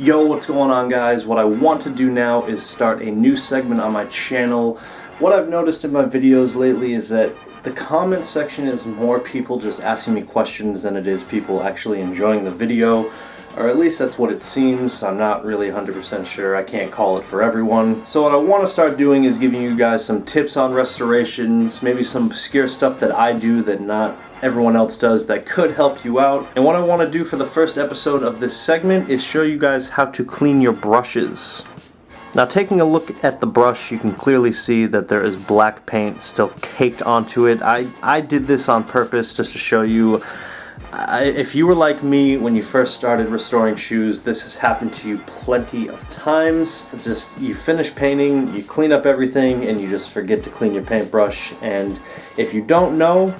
Yo, what's going on, guys? What I want to do now is start a new segment on my channel. What I've noticed in my videos lately is that the comment section is more people just asking me questions than it is people actually enjoying the video, or at least that's what it seems. I'm not really 100% sure. I can't call it for everyone. So what I want to start doing is giving you guys some tips on restorations, maybe some obscure stuff that I do that not everyone else does that could help you out. And what I want to do for the first episode of this segment is show you guys how to clean your brushes. Now, taking a look at the brush, you can clearly see that there is black paint still caked onto it. I did this on purpose just to show you. If you were like me when you first started restoring shoes, this has happened to you plenty of times. It's just, you finish painting, you clean up everything, and you just forget to clean your paintbrush. And if you don't know,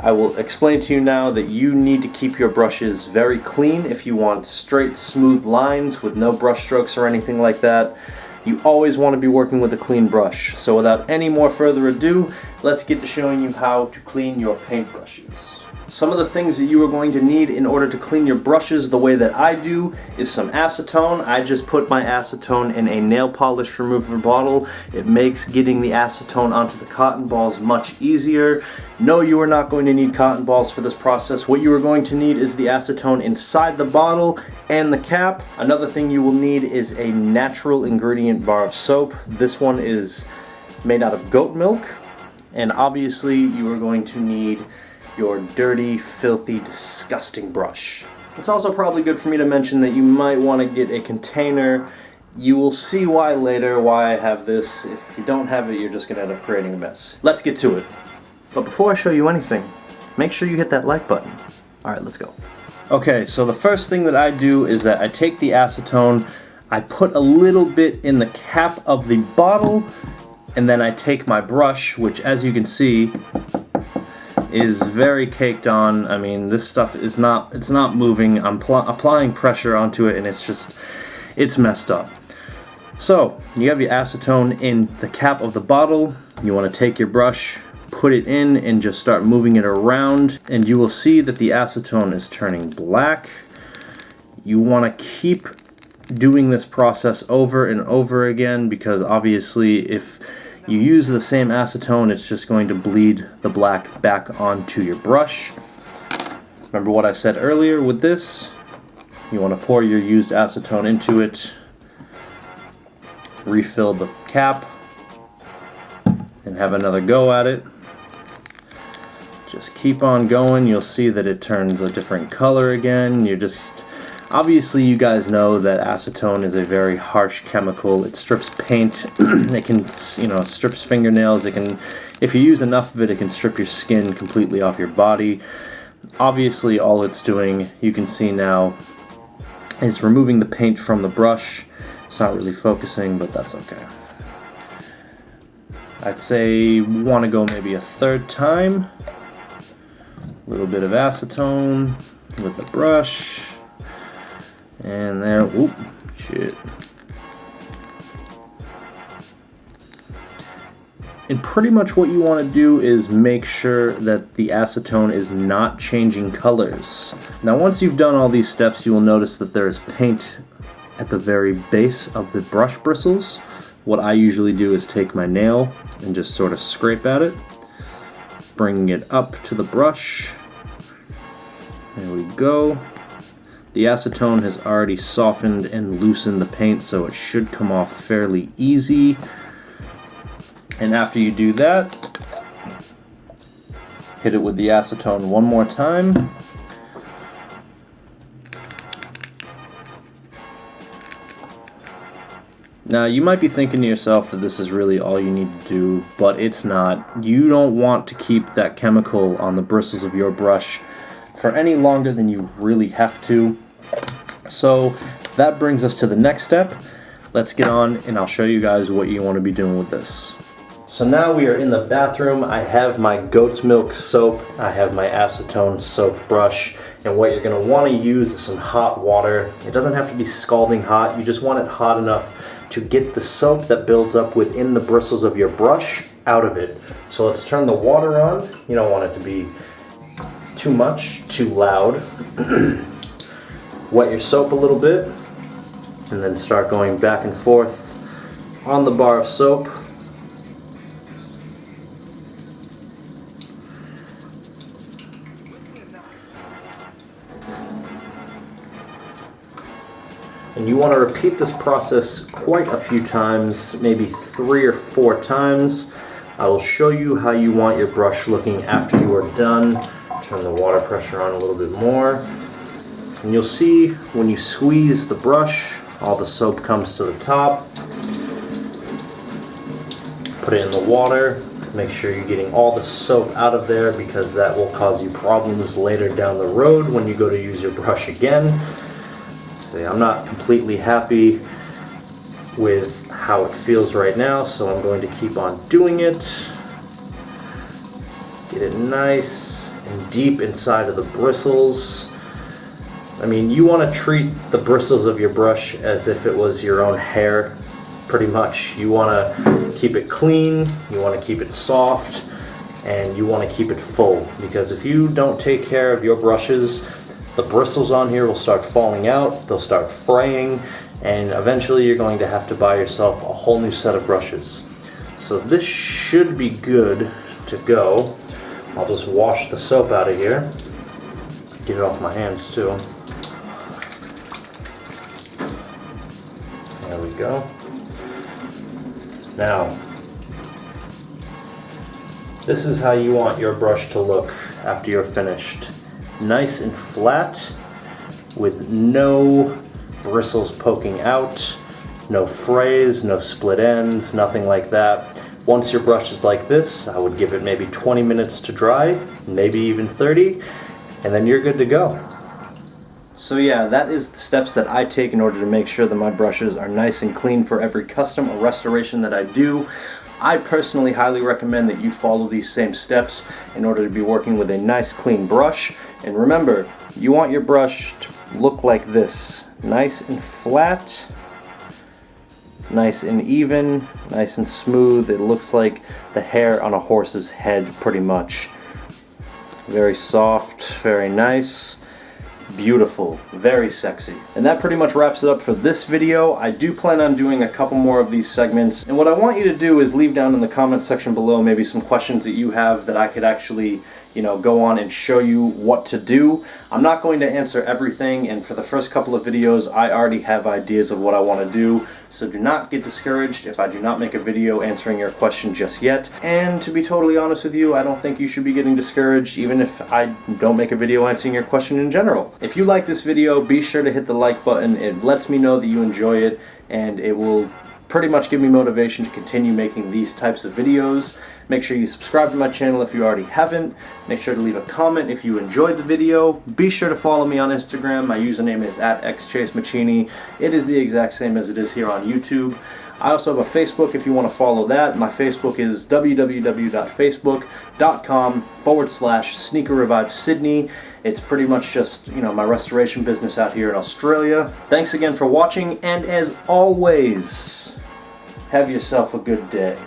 I will explain to you now that you need to keep your brushes very clean if you want straight, smooth lines with no brush strokes or anything like that. You always want to be working with a clean brush. So without any more further ado, let's get to showing you how to clean your paintbrushes. Some of the things that you are going to need in order to clean your brushes the way that I do is some acetone. I just put my acetone in a nail polish remover bottle. It makes getting the acetone onto the cotton balls much easier. No, you are not going to need cotton balls for this process. What you are going to need is the acetone inside the bottle and the cap. Another thing you will need is a natural ingredient bar of soap. This one is made out of goat milk. And obviously you are going to need your dirty, filthy, disgusting brush. It's also probably good for me to mention that you might want to get a container. You will see why later, why I have this. If you don't have it, you're just going to end up creating a mess. Let's get to it. But before I show you anything, make sure you hit that like button. Alright, let's go. Okay, so the first thing that I do is that I take the acetone, I put a little bit in the cap of the bottle, and then I take my brush, which as you can see, is very caked on. I mean, this stuff is not, it's not moving. I'm applying pressure onto it and it's messed up. So, you have your acetone in the cap of the bottle. You want to take your brush, put it in, and just start moving it around, and you will see that the acetone is turning black. You want to keep doing this process over and over again, because obviously if you use the same acetone, it's just going to bleed the black back onto your brush. Remember what I said earlier with this? You want to pour your used acetone into it, refill the cap, and have another go at it. Just keep on going. You'll see that it turns a different color again. Obviously, you guys know that acetone is a very harsh chemical. It strips paint. It can, strips fingernails. It can, if you use enough of it, it can strip your skin completely off your body. Obviously, all it's doing, you can see now, is removing the paint from the brush. It's not really focusing, but that's okay. I'd say want to go maybe a third time. A little bit of acetone with the brush. And there, whoop, shit. And pretty much what you want to do is make sure that the acetone is not changing colors. Now once you've done all these steps, you will notice that there is paint at the very base of the brush bristles. What I usually do is take my nail and just sort of scrape at it, bringing it up to the brush. There we go. The acetone has already softened and loosened the paint, so it should come off fairly easy. And after you do that, hit it with the acetone one more time. Now, you might be thinking to yourself that this is really all you need to do, but it's not. You don't want to keep that chemical on the bristles of your brush for any longer than you really have to. So that brings us to the next step. Let's get on and I'll show you guys what you want to be doing with this. So now we are in the bathroom. I have my goat's milk soap, I have my acetone soaked brush, and what you're going to want to use is some hot water. It doesn't have to be scalding hot, you just want it hot enough to get the soap that builds up within the bristles of your brush out of it. So let's turn the water on. You don't want it to be too much, too loud. Wet your soap a little bit. and then start going back and forth on the bar of soap. And you want to repeat this process quite a few times, maybe 3 or 4 times. I will show you how you want your brush looking after you are done. Turn the water pressure on a little bit more. And you'll see when you squeeze the brush, all the soap comes to the top. Put it in the water. Make sure you're getting all the soap out of there, because that will cause you problems later down the road when you go to use your brush again. I'm not completely happy with how it feels right now, so I'm going to keep on doing it. Get it nice and deep inside of the bristles. I mean, you want to treat the bristles of your brush as if it was your own hair, pretty much. You want to keep it clean, you want to keep it soft, and you want to keep it full, because if you don't take care of your brushes, the bristles on here will start falling out, they'll start fraying, and eventually you're going to have to buy yourself a whole new set of brushes. So this should be good to go. I'll just wash the soap out of here. Get it off my hands too. There we go. Now, this is how you want your brush to look after you're finished. Nice and flat, with no bristles poking out, no frays, no split ends, nothing like that. Once your brush is like this, I would give it maybe 20 minutes to dry, maybe even 30, and then you're good to go. So yeah, that is the steps that I take in order to make sure that my brushes are nice and clean for every custom or restoration that I do. I personally highly recommend that you follow these same steps in order to be working with a nice clean brush. And remember, you want your brush to look like this. Nice and flat, nice and even, nice and smooth. It looks like the hair on a horse's head, pretty much. Very soft, very nice. Beautiful, very sexy. And that pretty much wraps it up for this video. I do plan on doing a couple more of these segments, and what I want you to do is leave down in the comment section below maybe some questions that you have that I could actually, you know, go on and show you what to do. I'm not going to answer everything, and for the first couple of videos I already have ideas of what I want to do, so do not get discouraged if I do not make a video answering your question just yet. And to be totally honest with you, I don't think you should be getting discouraged even if I don't make a video answering your question in general. If you like this video, be sure to hit the like button. It lets me know that you enjoy it, and it will pretty much give me motivation to continue making these types of videos. Make sure you subscribe to my channel if you already haven't. Make sure to leave a comment if you enjoyed the video. Be sure to follow me on Instagram. My username is @xChaseMaccini. It is the exact same as it is here on YouTube. I also have a Facebook if you want to follow that. My Facebook is www.facebook.com/SneakerReviveSydney. It's pretty much just, you know, my restoration business out here in Australia. Thanks again for watching, and as always, have yourself a good day.